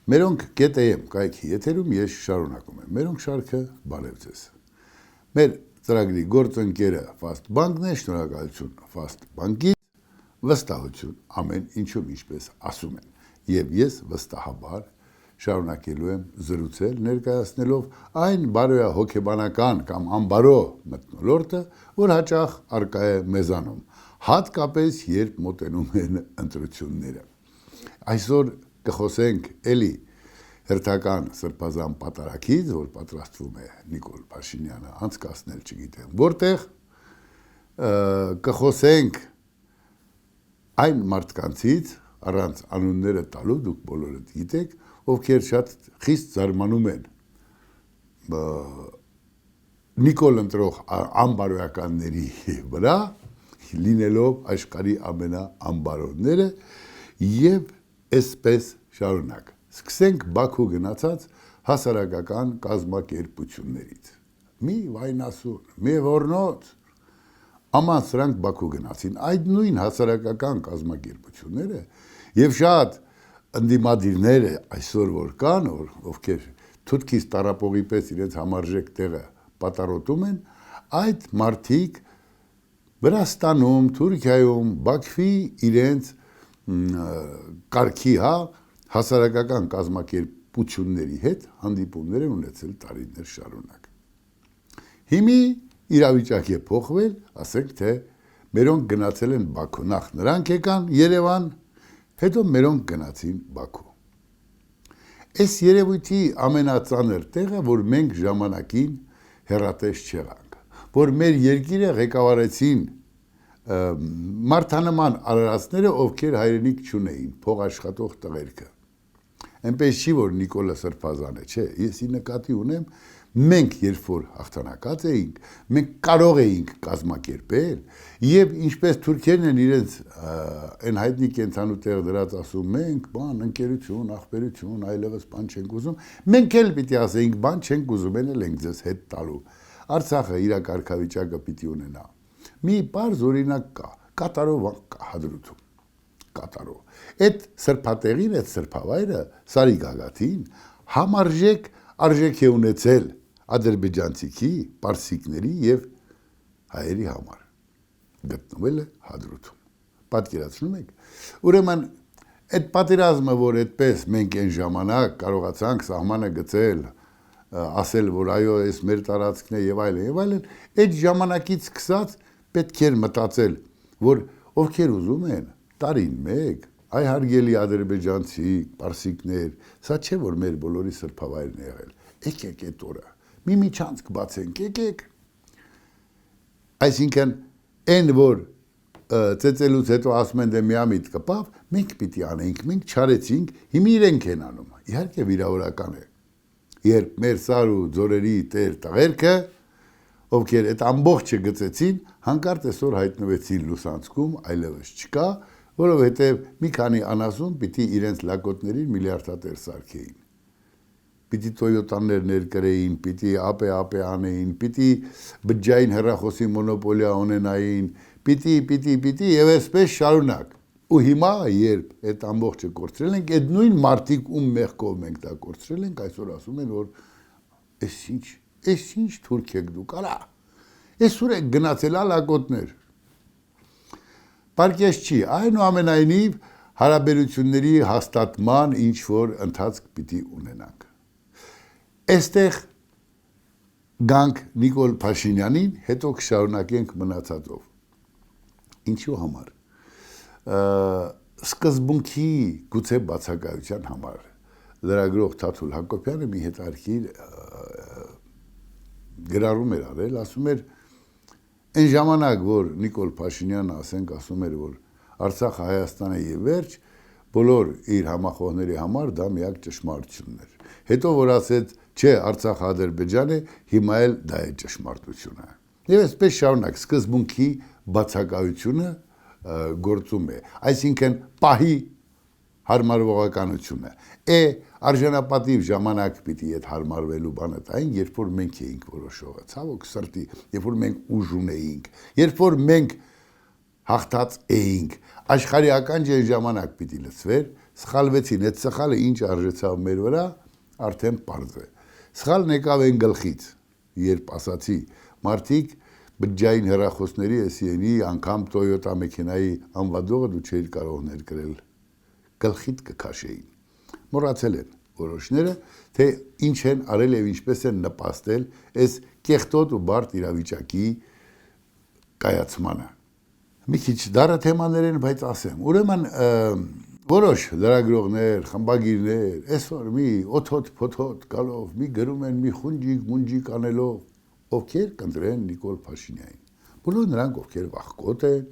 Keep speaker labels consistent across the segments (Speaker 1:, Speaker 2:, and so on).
Speaker 1: Մերոնք GTM կայքի եթերում ես շարունակում եմ։ Մերոնք շարքը բարև ձեզ։ Մեր ծրագրի գործընկերը Fast Bank-ն է, շնորհակալություն Fast Bank-ից, վստահություն ամեն ինչում ինչպես ասում են։ Եվ ես վստահաբար շարունակելու եմ զրուցել ներկայացնելով այն բարոյա հոգեբանական կամ անբարո մթնոլորտը, որ հաճախ արկա է մեզանում, հատկապես երբ մոտենում են ընտրությունները։ Այսօր կխոսենք էլի հերթական սրբազան պատարագից, որ պատրաստվում է Նիկոլ Փաշինյանը անցկացնել չգիտեմ որտեղ, կխոսենք այն մարդկանցից, առանց անունները տալու, դուք բոլորը գիտեք, ովքեր շատ խիստ զարմանում են Նիկոլ ընտրող անբարոյականների վրա, լինելով աշխարհի ամենաանբարոները եւ այսպես շարունակ։ Սկսենք Բաքու գնացած հասարակական կազմակերպություններից։ Մի վայնասուն, մի որնոց, աման սրանք Բաքու գնացին, այդ նույն հասարակական կազմակերպությունները եւ շատ ընդդիմադիրները այսօր որ կան, ովքեր թութքից տարապողի պես իրենց համարժեք տեղը պատարոտում են, այդ մարդիկ Վրաստանում, Թուրքիայում, Բաքվի իրենց կարգի հասարակական կազմակերպությունների հետ հանդիպումներ են ունեցել տարիներ շարունակ։ Հիմի իրավիճակ է փոխվել, ասենք թե մերոնք գնացել են Բաքու, նախ նրանք եկան Երևան, հետո մերոնք գնացին Բաքու։ Այս երևույթի ամենածանր տեղը, որ մենք ժամանակին հեռատես չեղանք, որ մեր երկիրը ղեկավարեցին մարդանման արարածները, ովքեր հայրենիք չունեին, փողաշխատող տղերքը։ Այնպես չի, որ Նիկոլը սրբազան է, չէ, ես ի նկատի ունեմ, մենք երբ որ հաղթանակած էինք, մենք կարող էինք կազմակերպել, եւ ինչպես թուրքերն են իրենց այն հայտնի կենցանու տեղ դրած ասում, մենք բան, ընկերություն, ախպերություն, այլևս բան չենք ուզում, մենք էլ պիտի ասեինք, բան չենք ուզում, էլ ենք ձեզ հետ տալու։ Արցախը իր կարգավիճակը պիտի ունենա։ Մի բարձ օրինակ կա, Կատարով կա Հադրութում, Կատարով։ Այդ սրբատեղին, այդ սրբավայրը Սարի Գագաթին համարժեք արժեք է ունեցել ադրբեջանցիքի, պարսիկների եւ հայերի համար։ Գտնվել է Հադրութում։ Պատկերացնում եք։ Ուրեմն այդ պատերազմը, որ այդպես մենք այն ժամանակ կարողացանք սահմանը գծել, ասել, որ այո, այս մեր տարածքն է եւ այլն, այդ ժամանակից սկսած պետք էր մտածել, որ ովքեր ուզում են տարին մեկ, այ հարգելի ադրբեջանցի, պարսիկներ, սա չէ որ մեր բոլորի սրբավայրն է եղել։ Եկեք այդ օրը մի միջանցք բացենք, եկեք։ Այսինքն այն որ ծեծելուց հետո ասում են դե միամիտ կպավ, մենք պիտի անենք, մենք չարեցինք, հիմա իրենք են անում։ Իհարկե վիրավորական է։ Երբ մեր սար ու ձորերի տեր տղերքը, ովքեր այդ ամբողջը գծեցին, հանկարծ այսօր հայտնվեցին լուսանցքում, այլևս չկա, որովհետև մի քանի անասուն պիտի իրենց լակոտներին միլիարդատեր սարքեին։ Պիտի Toyota-ներ ներկրեին, պիտի AP անեին, պիտի բջջային հեռախոսի մոնոպոլիա ունենային, պիտի եւ այսպես շարունակ։ Ու հիմա երբ այդ ամբողջը կորցրել ենք, այդ նույն մարդիկ ում մեղքով մենք դա կորցրել ենք, այսօր ասում են որ Էս ինչ թուրք եք դուք, արա, այսօր եք գնացել ալակոտներ։ Պարկես չի, այնուամենայնիվ հարաբերությունների հաստատման ինչ-որ ընթացք պիտի ունենանք։ Այստեղ գանք Նիկոլ Փաշինյանին, հետո կշարունակենք մնացածով։ Ինչու համար։ Սկզբունքի գուցե բացակայության համար լրագրող Թաթուլ Հակոբյանը մի հետարքիր գրառում էր արել, ասում էր այն ժամանակ, որ Նիկոլ Փաշինյանը ասենք ասում էր, որ Արցախը Հայաստանը եւ վերջ, բոլոր իր համախոհների համար դա միակ ճշմարտությունն էր։ Հետո որ ասեց, չէ, Արցախը Ադրբեջան է, հիմա էլ դա է ճշմարտությունը։ Եվ այսպես շարունակ սկզբունքի բացակայությունը գործում է, այսինքն պահի հարմարվողականությունը։ Արժանապատիվ ժամանակ պիտի այդ հարմարվելու բանը տային, երբ որ մենք էինք որոշողը, ցավոք սրտի, երբ որ մենք ուժ ունեինք, երբ որ մենք հաղթած էինք, աշխարհի ականջը ժամանակ պիտի լցվեր, սխալվեցին, այդ սխալը ինչ արժեցավ մեր վրա, արդեն պարզ է։ Սխալն եկավ այն գլխից, երբ ասացի, մարդիկ բջջային հեռախոսների SCN-ի անգամ Toyota մեքենայի անվադողը դու չէիր կարող ներկրել, գլխիդ կքաշեին։ Մոռացել են որոշները, թե ինչ են արել եւ ինչպես են նպաստել այս կեղտոտ ու բարդ իրավիճակի կայացմանը։ Մի քիչ դառը թեմաներ են, բայց ասեմ, ուրեմն որոշ լրագրողներ, խմբագիրներ, այսօր մի օթոթ-փոթոթ գալով, մի գրում են, մի խունջիկ անելով, ովքեր կընտրեն Նիկոլ Փաշինյանին։ Բոլոր նրանք, ովքեր վախկոտ են,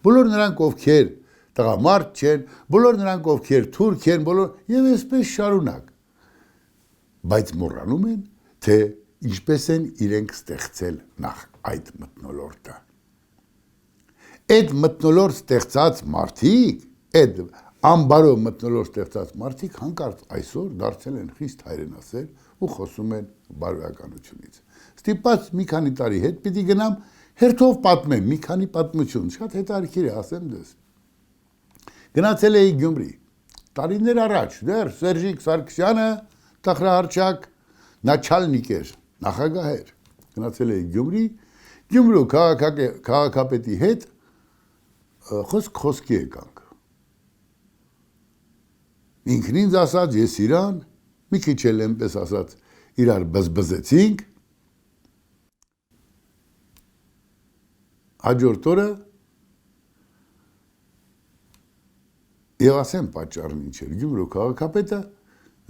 Speaker 1: բոլոր նրանք, ովքեր տղամարդ չեն, բոլոր նրանք, ովքեր թուրք են, եւ այսպես շարունակ։ Բայց մոռանում են, թե ինչպես են իրենք ստեղծել նախ այդ մթնոլորտը։ Այդ մթնոլորտ ստեղծած մարդիկ, այդ անբարո մթնոլորտ ստեղծած մարդիկ հանկարծ այսօր դարձել են խիստ հայրենասեր ու խոսում են բարոյականությունից։ Ստիպած մի քանի տարի հետ պիտի գնամ հերթով պատմեմ մի քանի պատմություն, շատ հետաքրքիր է, ասեմ դες։ Գնացել էի Գյումրի, տարիներ առաջ, դեռ Սերժիկ Սարգսյանը տխրահարչակ նաչալնիկ էր, նախագահ էր։ Գնացել էի Գյումրի, Գյումրու քաղաքապետի հետ խոսքի եկանք։ Ինքն ինձ ասաց, ես իրան, մի քիչ էլ այնպես ասած, իրար բզբզեցինք, հաջորդ օրը եւ ասեմ պատճառն ինչ էր, Գյումրու քաղաքապետը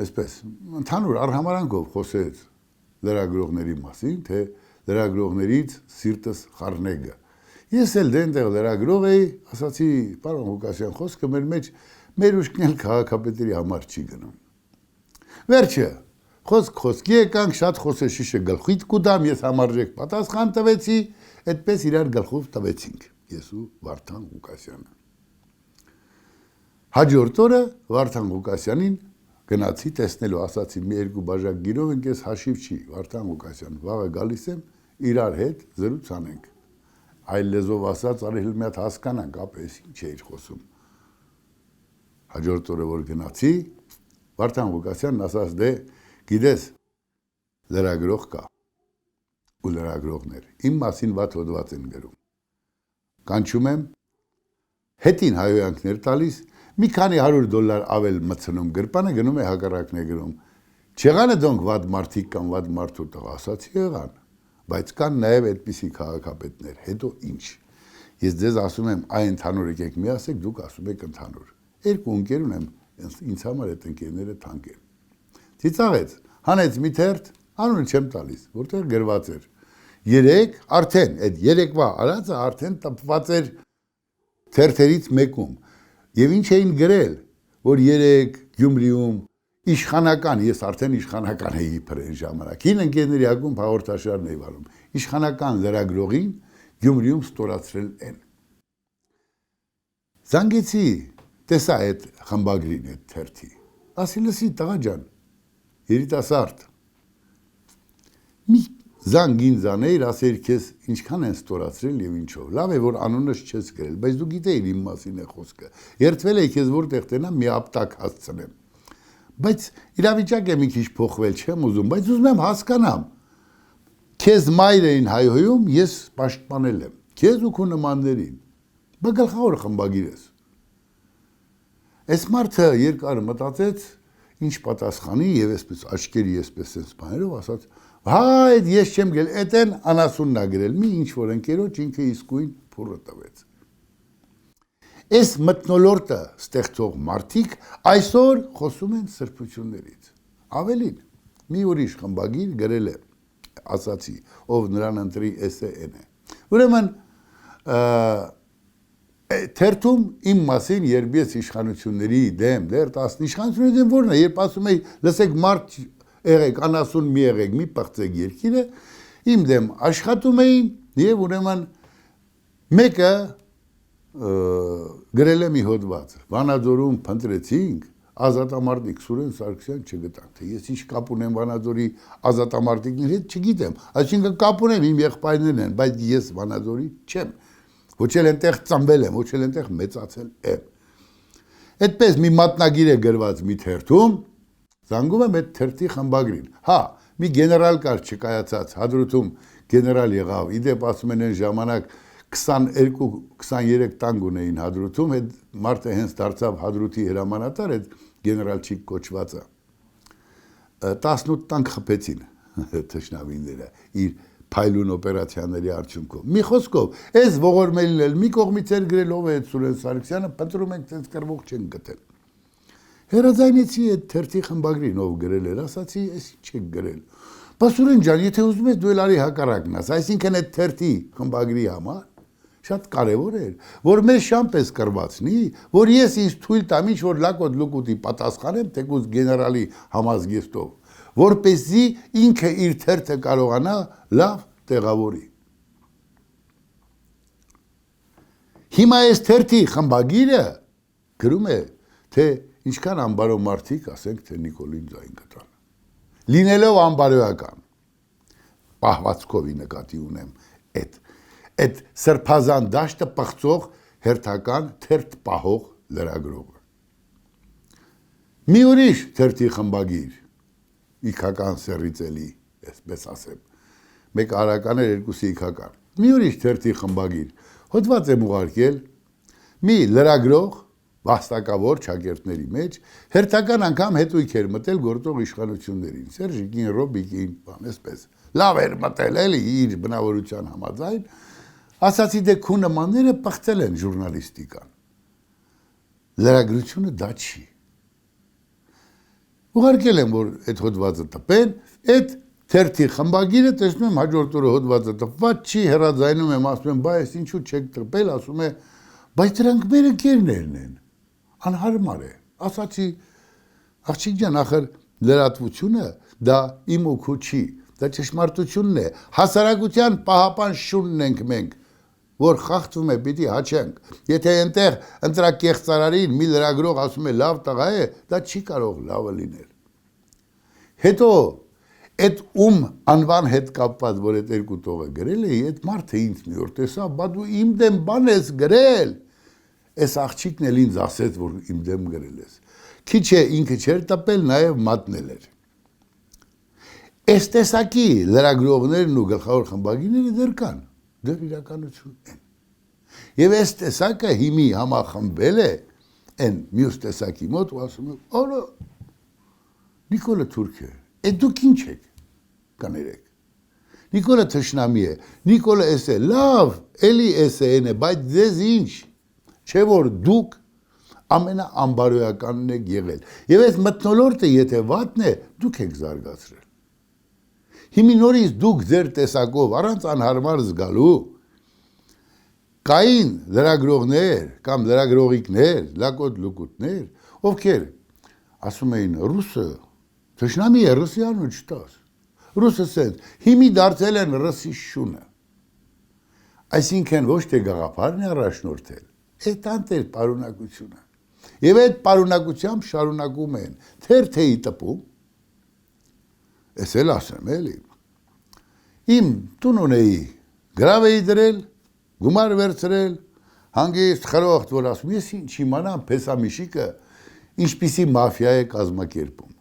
Speaker 1: այսպես ընդհանուր արհամարանքով խոսեց լրագրողների մասին, թե լրագրողներից սիրտս խառնեգը։ Ես էլ դենտեղ լրագրող էի, ասացի, պարոն Ղուկասյան, խոսքը մեր մեջ մեր ուշքն էլ քաղաքապետերի համար չի գնում։ Վերջը, խոսքի եկանք, շատ խոսեշիշը գլխիդ կուտամ, ես համարժեք պատասխան տվեցի, այդպես իրար գլխով տվեցինք, ես ու Վարդան Ղուկասյանը։ Հաջորդ օրը Վարդան Ղուկասյանին գնացի տեսնելու, ասացի, մի երկու բաժակ գիրով ենք, ես հաշիվ չի, Վարդան Ղուկասյան, վաղը գալիս եմ, իրար հետ զրույց անենք։ Այլ լեզվով ասած, արի մի հատ հասկանանք, ապես ինչ էիր խոսում։ Հաջորդ օրը որ գնացի, Վարդան Ղուկասյանն ասաց, դե գիտես, լրագրող կա ու լրագրողներ, իմ մասին վատ հոդված են գրում։ Կանչում եմ, հետին հայոյանքներ տալիս, մի քանի $100 ավել մտցնում գրպանը, գնում է հակառակն է գրում։ Չեղանը դոնք վատ մարդիկ կամ վատ մարդու տղա, ասացի եղան, բայց կան նաև այդպիսի քաղաքապետներ, հետո ինչ։ Ես ձեզ ասում եմ, այ ընդհանուր եկեք մի ասեք, դուք ասում եք ընդհանուր։ Երկու ընկեր ունեմ, ինձ համար այդ ընկերները թանկ են։ Ծիծաղեց, հանեց մի թերթ, անունը չեմ տալիս, որտեղ գրված էր։ Երեք, արդեն, այդ երեկվա արածը արդեն տպված էր թերթերից մեկում։ Եվ ինչ էին գրել, որ երեք Գյումրիում իշխանական, ես արդեն իշխանական էի փրեն ժամանակ, հին ընկերների ակումբ հաղորդաշարն էի վարում, իշխանական լրագրողին Գյումրիում ստորացրել են։ Զանգեցի, տեսա այդ խմբագրին, այդ թերթի, ասի լսի տղա ջան, երիտասարդ, մի զանգին զաներ, ասեր քեզ ինչքան են ստորացրել եւ ինչով, լավ է որ անունս չես գրել, բայց դու գիտեիր իմ մասին է խոսքը, երդվել էի քեզ որտեղ տենամ մի ապտակ հասցնեմ, բայց իրավիճակը մի քիչ փոխվել չեմ ուզում, բայց ուզում եմ հասկանամ, քեզ մայր էին հայհոյում, ես պաշտպանել եմ, քեզ ու քո նմաններին, բա գլխավոր խմբագիր ես։ Այս մարդը երկար մտածեց, ինչ պատասխանի եւ այսպես աչքերի այսպես sense բաներով ասաց, հայ, ես չեմ գել, էդ են անասունն ա գրել, մի ինչ որ ընկերոջ ինքը իսկույն փուրը տվեց։ Այս մթնոլորտը ստեղծող մարդիկ այսօր խոսում են սրբություններից։ Ավելին, մի ուրիշ խմբագիր գրել է, ասացի, ով նրան ընտրի SN է։ Ուրեմն թերթում իմ մասին, երբ ես իշխանությունների դեմ, դեռ 10 իշխանությունների դեմ որն է, երբ ասում էի, լսեք մարդ եղեք, անասուն մի եղեք, մի պղծեք երկիրը, իմ դեմ աշխատում էին եւ ուրեմն մեկը գրել է մի հոդված, Վանաձորում փնտրեցինք, ազատամարտիկ Սուրեն Սարգսյան չգտանք, թե ես ինչ կապ ունեմ Վանաձորի ազատամարտիկների հետ չգիտեմ, այսինքն կապ ունեմ իմ եղբայրներն են, բայց ես Վանաձորի չեմ, ոչ էլ այնտեղ ծնվել եմ, ոչ էլ այնտեղ մեծացել եմ։ Այդպես մի մատնագիր է գրված մի թերթում, զանգում եմ այդ թերթի խմբագրին։ Հա, մի գեներալ կար չկայացած, Հադրութում գեներալ եղավ, իդեպ ասում են այն ժամանակ 22-23 տանկ ունեին Հադրութում, այդ մարդը հենց դարձավ Հադրութի հրամանատար, այդ գեներալչիկ կոչվածը։ 18 տանկ խփեցին թշնամիները իր փայլուն օպերացիաների արդյունքով։ Մի խոսքով, այս ողորմելին էլ մի կողմից էր գրել ով է այդ Սուրեն Սարգսյանը, փնտրում ենք տես կրվող չեն գտել։ Հերաձայնեցի այդ թերթի խմբագրին ով գրել էր, ասացի, էս ինչ եք գրել։ Բա Սուրեն ջան, եթե ուզում ես դու էլ արի հակառակն աս, այսինքն այդ թերթի խմբագրի համար շատ կարևոր էր, որ մեր շամպես կրվածնի, որ ես ինձ թույլ տամ ինչ որ լակոտ լուկուտի պատասխանեմ, թեկուզ գեներալի համազգեստով, որպեսզի ինքը իր թերթը կարողանա լավ տեղավորի։ Հիմա այս թերթի խմբագիրը գրում է, թե ինչքան անբարո մարդիկ, ասենք, թե Նիկոլին ձայն կտան։ Լինելով անբարոյական, պահվածքովի նկատի ունեմ այդ սրբազան դաշտը պղծող հերթական թերթ պահող լրագրողը։ Մի ուրիշ թերթի խմբագիր, իքական սերից էլի, այսպես ասեմ, մեկ արական էր, երկուսը իքական։ Մի ուրիշ թերթի խմբագիր, հոդված եմ ուղարկել, մի լրագրող, վաստակավոր ճակերտների մեջ, հերթական անգամ հետույք էր մտել գործող իշխանություններին, Սերժիկին, Ռոբիկին, բան, այսպես։ Լավ էր մտել էլի իր բնավորության համաձայն, ասացի դե քու նմանները պղծել են ժուրնալիստիկան։ Լրագրությունը դա չի։ Ուղարկել եմ, որ այդ հոդվածը տպեն, այդ թերթի խմբագիրը տեսնում եմ հաջորդ օրը հոդվածը տպված չի, հեռաձայնում եմ, ասում եմ, բայ այս ինչու չեք տպել, ասում է, բայց դրանք մեր ընկերներն են, անհարմար է, ասացի, աղջիկ ջան, ախր լրատվությունը դա իմ օգու չի, դա ճշմարտությունն է, հասարակության պահապան շունն ենք մենք, որ խախտվում է, պիտի հաչենք, եթե այնտեղ ընտրակեղծարարին մի լրագրող ասում է լավ տղա է, դա չի կարող լավը լինել։ Հետո այդ անվան հետ կապված, որ այդ երկու տողը գրել էի, այդ մարդը ինձ մի օր տեսավ, բա դու իմ դեմ բան ես գրել, այս աղջիկն էլ ինձ ասեց, որ իմ դեմ գրել ես։ Քիչ է ինքը չէր տպել, նաև մատնել էր։ Այս տեսակի լրագրողներն ու գլխավոր խմբագիրները դեռ կան, դեռ իրականություն են։ Եվ այս տեսակը հիմի համախմբել է այն մյուս տեսակի մոտ ու ասում է, «Օլո, Նիկոլը թուրք է, այդ դուք ինչ եք, կներեք։ Նիկոլը թշնամի է, Նիկոլը էս է, լավ, էլի էս է են է, բայց ձեզ ինչ, չէ որ դուք ամենաանբարոյականն եք եղել։ Եվ այս մթնոլորտը եթե վատն է, դուք եք զարգացրել։ Հիմի նորից դուք ձեր տեսակով առանց անհարմար զգալու կային լրագրողներ կամ լրագրողիկներ, լակոտ լուկուտներ, ովքեր ասում էին ռուսը թշնամի է, ռուսի անուն չտաս։ Ռուսը սենց, հիմի դարձել են ռուսի շունը։ Այսինքն ոչ թե գաղափարն է առաջնորդել, այդ անտեր պարունակությունը։ Եվ այդ պարունակությամբ շարունակում են թերթեի տպում, ես էլ ասեմ էլի, իմ տուն ունեի, գրավ էի դրել, գումար վերցրել, հանգիստ խրոխտ, որ ասում, ես ինչ իմանամ Փեսամիշիկը ինչպիսի մաֆիա է կազմակերպում։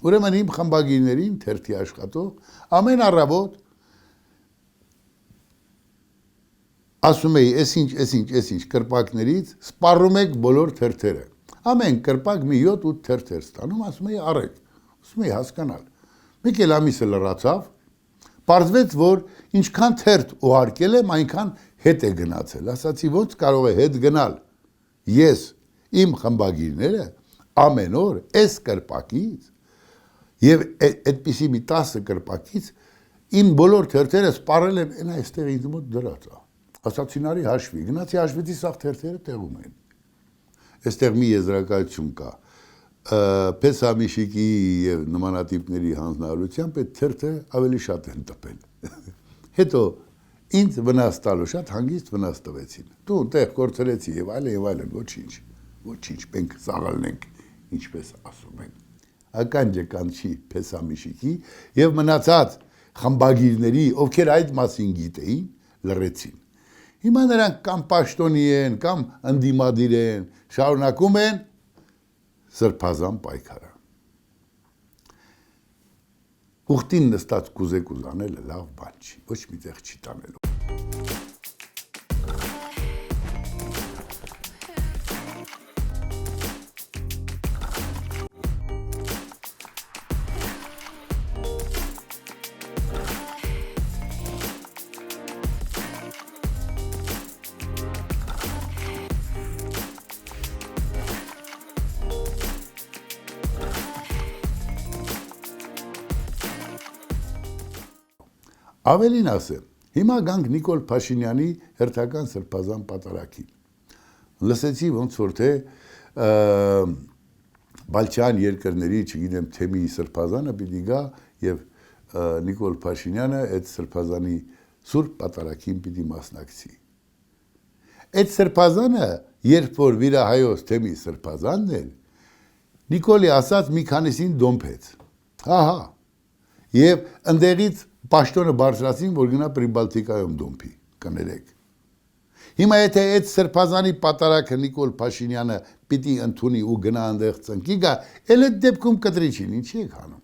Speaker 1: Ուրեմն իմ խմբագիրներին, թերթի աշխատող, ամեն առավոտ ասում էի, ես ինչ կրպակներից սպառում եք բոլոր թերթերը։ Ամեն կրպակ մի 7-8 թերթեր ստանում, ասում էի առեք, ասում էի հասկանալ։ Մեկ էլ ամիսը լրացավ, պարզվեց, որ ինչքան թերթ ուղարկել եմ, այնքան հետ է գնացել, ասացի ոնց կարող է հետ գնալ, ես իմ խմբագիրները ամեն օր այս կրպակից և այդպիսի մի 10 կրպակից իմ բոլոր թերթերը սպառել եմ, են այստեղ ինձ մոտ դրած է, ասացի նարի հաշվի, գնացի հաշվեցի սաղ թերթերը տեղում են, այստեղ մի եզրակացություն կա, Փեսամիշիկի և նմանատիպների հանձնարարությամբ այդ թերթը ավելի շատ են տպել, հետո ինձ վնաս տալու շատ հանգիստ վնաս տվեցին, դու տեղ կործրեցի և այլն, ոչինչ, մենք սաղալնենք, ինչպես ասում են, ականջը կանչի Փեսամիշիկի և մնացած խմբագիրների, ովքեր այդ մասին գիտեին, լռեցին։ Հիմա նրանք կամ պաշտոնի են, կամ ընդդիմադիր են, շարունակում են սրբազան պայքարը։ Ուխտին նստած կուզեք ուզանելը լավ բան չի, ոչ մի տեղ չի տանելու։ Ավելին ասեմ, հիմա գանք Նիկոլ Փաշինյանի հերթական սրբազան պատարագին։ Լսեցի ոնց որ թե Բալթյան երկրների, չգիտեմ, թեմի սրբազանը պիտի գա եւ Նիկոլ Փաշինյանը այդ սրբազանի սուրբ պատարագին պիտի մասնակցի։ Այդ սրբազանը, երբ որ վիրահայոց թեմի սրբազանն էր, Նիկոլի ասած մի քանիսին դոմփեց։ Հա։ Եվ ընդեղից պաշտոնը բարձրացին, որ գնա Պրիբալտիկայում դոմփի, կներեք։ Հիմա եթե այդ սրբազանի պատարագը Նիկոլ Փաշինյանը պիտի ընդունի ու գնա այնտեղ ծնկի գա, էլ այդ դեպքում կտրիչին, ինչի եք անում։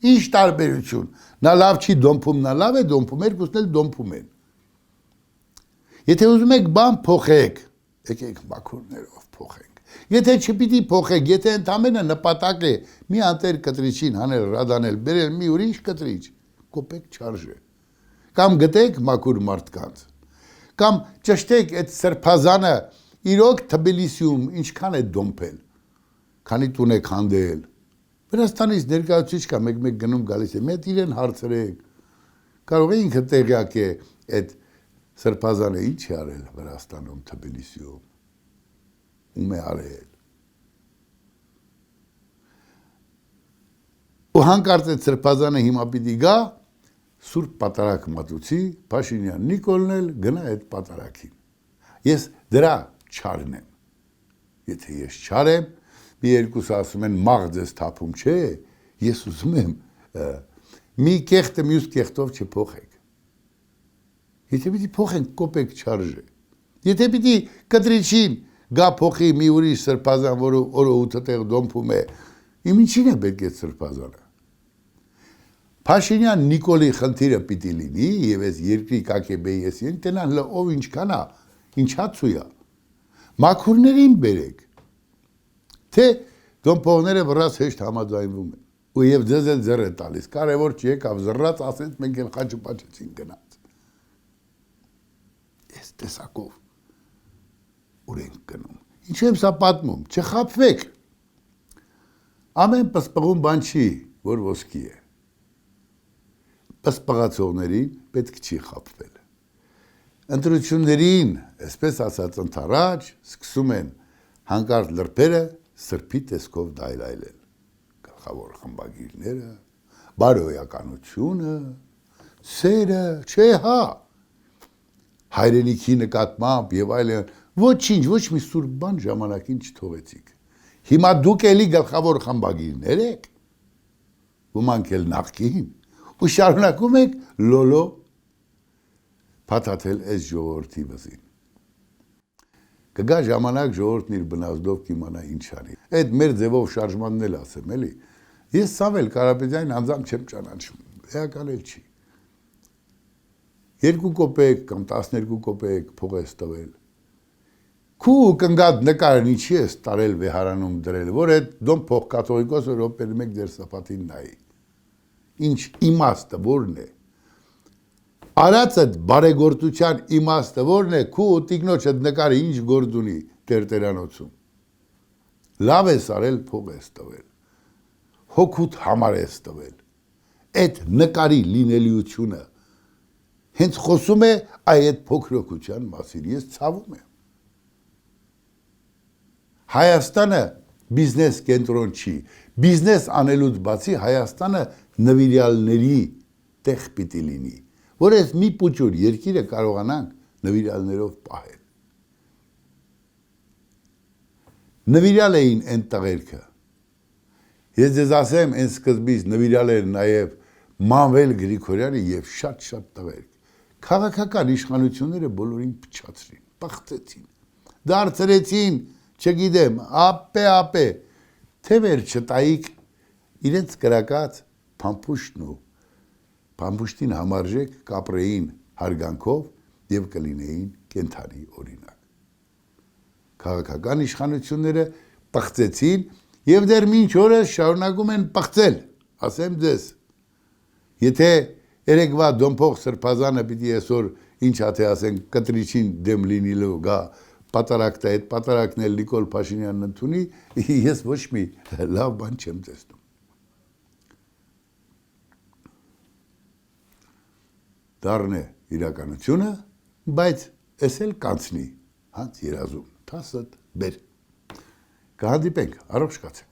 Speaker 1: Ինչ տարբերություն։ Նա լավ չի դոմփում, նա լավ է դոմփում, երկուսն էլ դոմփում են։ Եթե ուզում եք բան փոխեք, եկեք մաքուրներով փոխենք։ Եթե չպիտի փոխեք, եթե ընդամենը նպատակ է մի անտեր կտրիչին հանել, ռադանել, բերել մի ուրիշ կտրիչ, կոպեկ չարժե։ Կամ գտեք մաքուր մարդկանց, կամ ճշտեք այդ սրբազանը իրոք Թբիլիսիում ինչքան է դոմփել, քանի տուն եք հանդել։ Վրաստանից ներկայացուցիչ կա, մեկ գնում գալիս է, մեծ իրեն հարցրեք։ Կարող է ինքը տեղյակ է այդ սրբազանը ինչ է արել Վրաստանում, Թբիլիսիում։ Ում է արել։ Ու հանկարծ այդ սրբազանը հիմա պիտի գա, սուրբ պատարագ մատուցի, Փաշինյան Նիկոլն էլ գնա այդ պատարագին։ Ես դրա չարն եմ։ Եթե ես չար եմ, մի երկուսը ասում են մաղ ձեզ թափում չէ, ես ուզում եմ մի կեղտը մյուս կեղտով չփոխեք։ Եթե պիտի փոխենք, կոպեկ չարժե։ Եթե պիտի կտրիչին գա փոխի մի ուրիշ սրբազան, որը օրը 8 տեղ դոմփում է, իմ ինչին է պետք է սրբազանը։ Փաշինյան Նիկոլի խնդիրը պիտի լինի, եւ այս երկրի կակեբեի ես ենտենան ով ինչքան է, ինչացույա։ Մաքուրներին բերեք։ Թե դոմփողները վրաս հեշտ համաձայնվում են։ Ու եւ ձեզ էլ ձեռ է տալիս։ Կարևոր չի եկավ զռած, ասենց մենք էլ խաչը պաչեցին գնաց։ Այս տեսակով ուր ենք գնում։ Ինչ եմ սա պատմում, չխաբվեք։ Ամեն պսպղուն բան չի, որ ոսկի է։ Պսպղացողներին պետք չի խաբվել։ Ընտրություններին, այսպես ասած ընթരാճ, սկսում են հանկարծ լրբերը սրբի տեսքով դայլայլել։ Գլխավոր խմբագիրները, բարոյականությունը, սերը, չէ հա։ Հայրենիքի նկատմամբ եւ այլն, ոչինչ, ոչ մի սուրբ բան ժամանակին չթողեցիք։ Հիմա դուք էլի գլխավոր խմբագիրներ եք, ոմանք էլ նախկին, ու շարունակում եք լոլո փաթաթել այս ժողովրդի վզին։ Կգա ժամանակ ժողովրդն իր բնազդով կիմանա ինչ անի։ Այդ մեր ձևով շարժմանն էլ ասեմ, էլի։ Ես Սամվել Կարապետյանին անձամբ չեմ ճանաչում, էական էլ չի։ 2 կոպեկ կամ 12 կոպեկ փող ես տվել։ Քու կնգած նկարն ինչի ես տարել վեհարանում դրել, որ այդ դոմ փող կաթողիկոսը րոպեի մեկ դեր սապատին նայի։ Ինչ իմաստը որն է։ Արածդ բարեգործության իմաստը որն է, քու տիկնոջը նկարը ինչ գործ ունի տերտերանոցում։ Լավ ես արել, փող ես տվել։ Հոգուտ համար ես տվել։ Այդ նկարի լինելիությունը հենց խոսում է այդ փոքրոքության մասին, ես ցավում եմ։ Հայաստանը բիզնես կենտրոն չի, բիզնես անելուց բացի Հայաստանը նվիրյալների տեղ պիտի լինի, որ այս մի պուճուր երկիրը կարողանանք նվիրյալներով պահել։ Նվիրյալ էին այն տղերքը։ Ես ձեզ ասեմ, այն սկզբից նվիրյալ էր նաև Մանվել Գրիգորյանը եւ շատ տղերք։ Քաղաքական իշխանությունները բոլորին փչացրին, պղծեցին, դարձրեցին, չգիտեմ, ապե, թե վեր չտայիք իրենց կրակած փամփուշտն ու փամփուշտին համարժեք կապրեին հարգանքով եւ կլինեին կենթանի օրինակ։ Քաղաքական իշխանությունները պղծեցին եւ դեռ մինչ օրս շարունակում են պղծել, ասեմ ձեզ։ Եթե երեկվա Դոմփող Սրբազանը պիտի այսօր ինչ թե ասենք կտրիչին դեմ լինելու գա պատարակտա այդ պատարակն էլ Նիկոլ Փաշինյանն ընդունի, ես ոչ մի լավ բան չեմ տեսնում։ Դառնե իրականությունը, բայց էս էլ կանցնի, հանց երազում, թասդ բեր։ Կհանդիպենք, առողջ կացեք։